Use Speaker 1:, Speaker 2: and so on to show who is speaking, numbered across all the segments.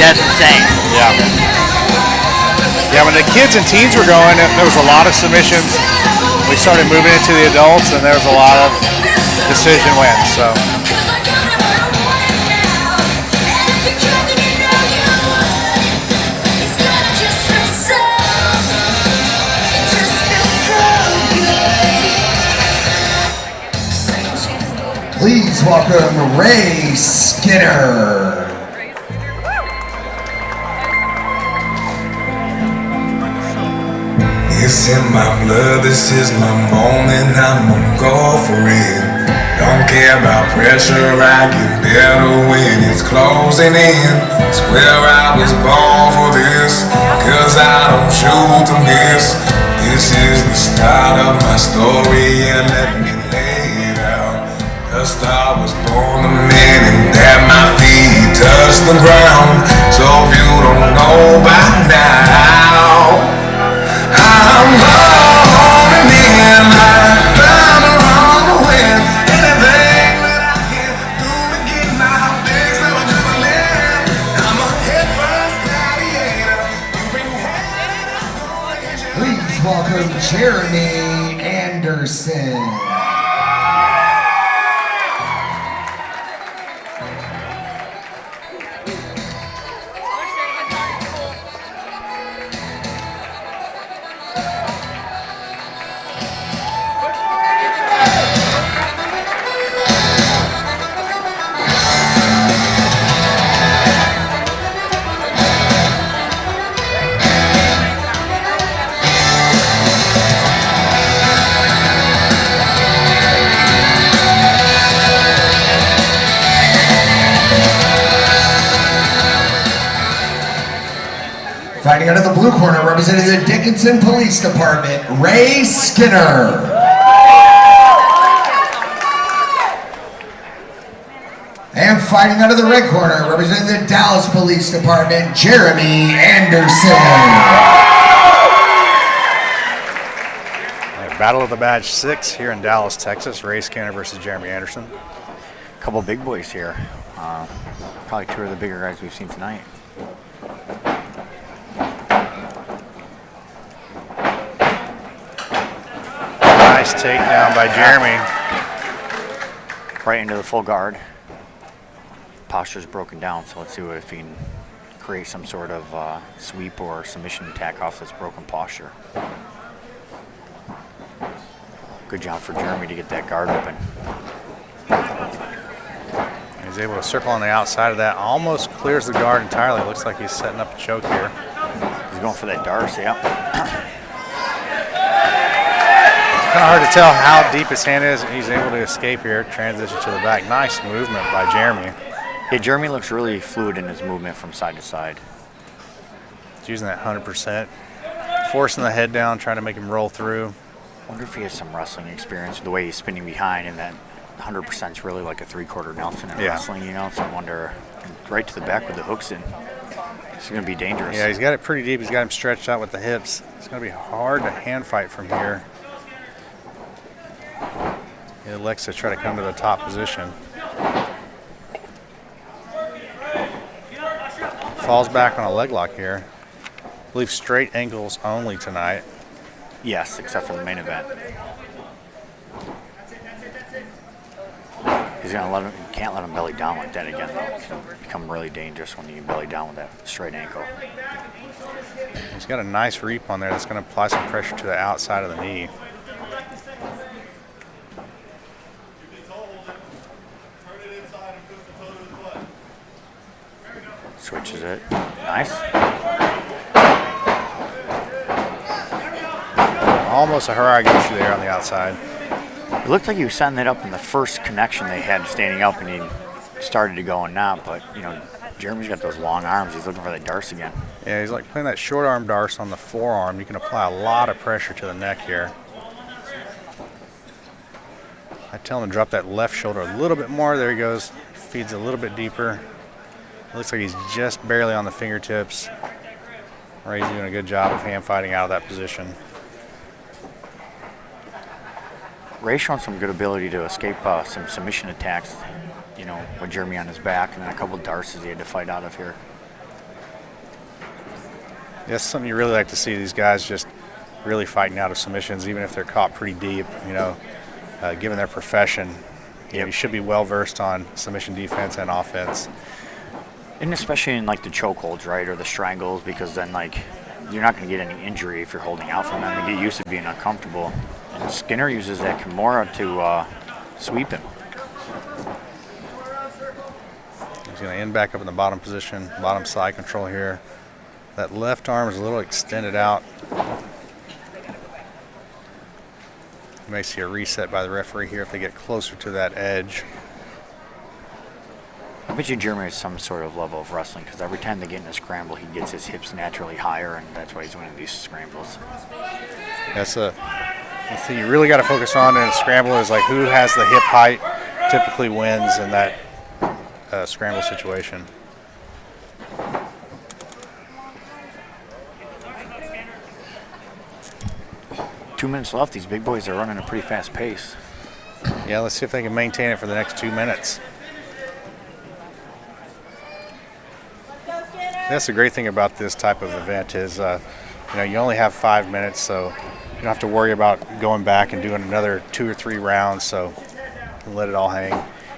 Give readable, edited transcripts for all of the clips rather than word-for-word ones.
Speaker 1: That's insane.
Speaker 2: Yeah. Yeah, when the kids and teens were going, there was a lot of submissions. We started moving into the adults, and there was a lot of decision wins. So.
Speaker 3: Please welcome Ray Skinner.
Speaker 4: It's in my blood, this is my moment, I'm gonna go for it. Don't care about pressure, I get better when it's closing in. Swear I was born for this, cause I don't shoot to miss. This is the start of my story, and let me lay it out. A star was born the minute that my feet touched the ground. So if you don't know by now, I'm holding in like bound around the wind. Anything that I can do to get my fix of adrenaline. I'm a head first gladiator. You've been had.
Speaker 3: Please welcome Jeremy Anderson. Fighting out of the blue corner, representing the Dickinson Police Department, Ray Skinner. And fighting out of the red corner, representing the Dallas Police Department, Jeremy Anderson.
Speaker 2: Battle of the Badge 6 here in Dallas, Texas. Ray Skinner versus Jeremy Anderson.
Speaker 1: A couple big boys here. Probably two of the bigger guys we've seen tonight.
Speaker 2: Nice takedown by Jeremy.
Speaker 1: Right into the full guard. Posture's broken down, so let's see if he can create some sort of sweep or submission attack off this broken posture. Good job for Jeremy to get that guard open.
Speaker 2: He's able to circle on the outside of that. Almost clears the guard entirely. Looks like he's setting up a choke here.
Speaker 1: He's going for that Darce, yeah.
Speaker 2: It's kind of hard to tell how deep his hand is. He's able to escape here. Transition to the back. Nice movement by Jeremy.
Speaker 1: Yeah, Jeremy looks really fluid in his movement from side to side.
Speaker 2: He's using that 100%. Forcing the head down, trying to make him roll through.
Speaker 1: I wonder if he has some wrestling experience with the way he's spinning behind, and that 100% is really like a three-quarter Nelson in wrestling, you know? So I wonder, right to the back with the hooks in. It's going to be dangerous.
Speaker 2: Yeah, he's got it pretty deep. He's got him stretched out with the hips. It's going to be hard to hand fight from here. He elects to try to come to the top position. Falls back on a leg lock here. I believe straight ankles only tonight.
Speaker 1: Yes, except for the main event. He's gonna let him. You can't let him belly down like that again, though. It's gonna become really dangerous when you belly down with that straight ankle.
Speaker 2: He's got a nice reap on there that's going to apply some pressure to the outside of the knee.
Speaker 1: Switches it. Nice.
Speaker 2: Almost a Haragushu there on the outside.
Speaker 1: It looked like he was setting it up in the first connection they had standing up, and he started to go and not. But, you know, Jeremy's got those long arms. He's looking for that Darce again.
Speaker 2: Yeah, he's like playing that short arm Darce on the forearm. You can apply a lot of pressure to the neck here. I tell him to drop that left shoulder a little bit more. There he goes. Feeds a little bit deeper. Looks like he's just barely on the fingertips. Ray's doing a good job of hand fighting out of that position.
Speaker 1: Ray's shown some good ability to escape some submission attacks, you know, with Jeremy on his back, and then a couple of Darces he had to fight out of here.
Speaker 2: That's something you really like to see, these guys just really fighting out of submissions, even if they're caught pretty deep, you know, given their profession. You know, you should be well versed on submission defense and offense.
Speaker 1: And especially in like the chokeholds, right, or the strangles, because then like you're not going to get any injury if you're holding out from them. They get used to being uncomfortable. And Skinner uses that Kimura to sweep him.
Speaker 2: He's going to end back up in the bottom position, bottom side control here. That left arm is a little extended out. You may see a reset by the referee here if they get closer to that edge.
Speaker 1: I bet you Jeremy has some sort of level of wrestling, because every time they get in a scramble, he gets his hips naturally higher, and that's why he's winning these scrambles.
Speaker 2: That's the thing you really got to focus on in a scramble is like who has the hip height typically wins in that scramble situation.
Speaker 1: Two minutes left. These big boys are running a pretty fast pace.
Speaker 2: Yeah, let's see if they can maintain it for the next 2 minutes. That's the great thing about this type of event is, you know, you only have 5 minutes, so you don't have to worry about going back and doing another 2 or 3 rounds, so you can let it all hang.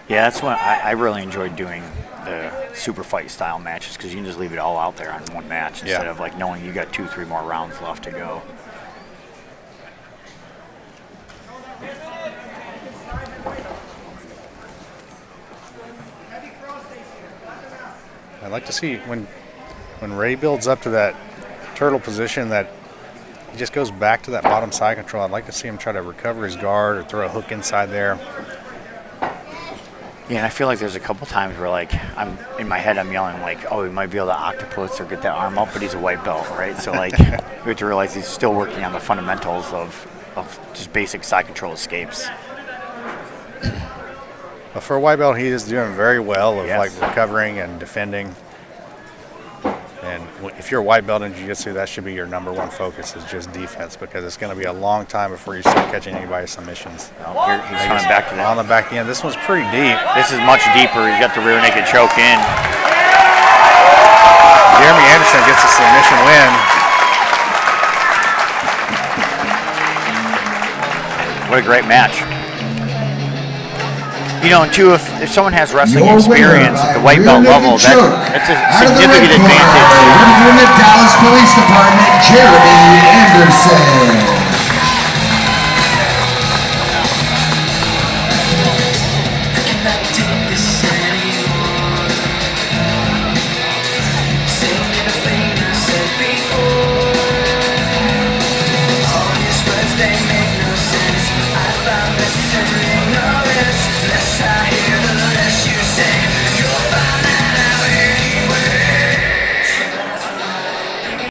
Speaker 1: Yeah, that's what I really enjoyed doing the super fight style matches, because you can just leave it all out there on one match instead of like knowing you got 2 or 3 more rounds left to go.
Speaker 2: I'd like to see when Ray builds up to that turtle position that he just goes back to that bottom side control. I'd like to see him try to recover his guard or throw a hook inside there.
Speaker 1: Yeah, and I feel like there's a couple times where like I'm in my head I'm yelling like, oh, he might be able to octopus or get that arm up, but he's a white belt, right? So like we have to realize he's still working on the fundamentals of just basic side control escapes.
Speaker 2: But for a white belt, he is doing very well of like recovering and defending. And if you're a white belt in jiu-jitsu, that should be your #1 focus is just defense, because it's going to be a long time before you start catching anybody's submissions.
Speaker 1: Oh, here, he's coming back to that.
Speaker 2: On the back end. This one's pretty deep.
Speaker 1: This is much deeper. He's got the rear naked choke in.
Speaker 2: Jeremy Anderson gets a submission win.
Speaker 1: What a great match. You know, and too, if someone has wrestling
Speaker 3: Your
Speaker 1: experience
Speaker 3: winner
Speaker 1: at the
Speaker 3: by
Speaker 1: white belt
Speaker 3: rear
Speaker 1: level,
Speaker 3: naked choke
Speaker 1: that's a
Speaker 3: out of the red
Speaker 1: significant
Speaker 3: corner,
Speaker 1: advantage.
Speaker 3: representing the Dallas Police Department, Jeremy Anderson.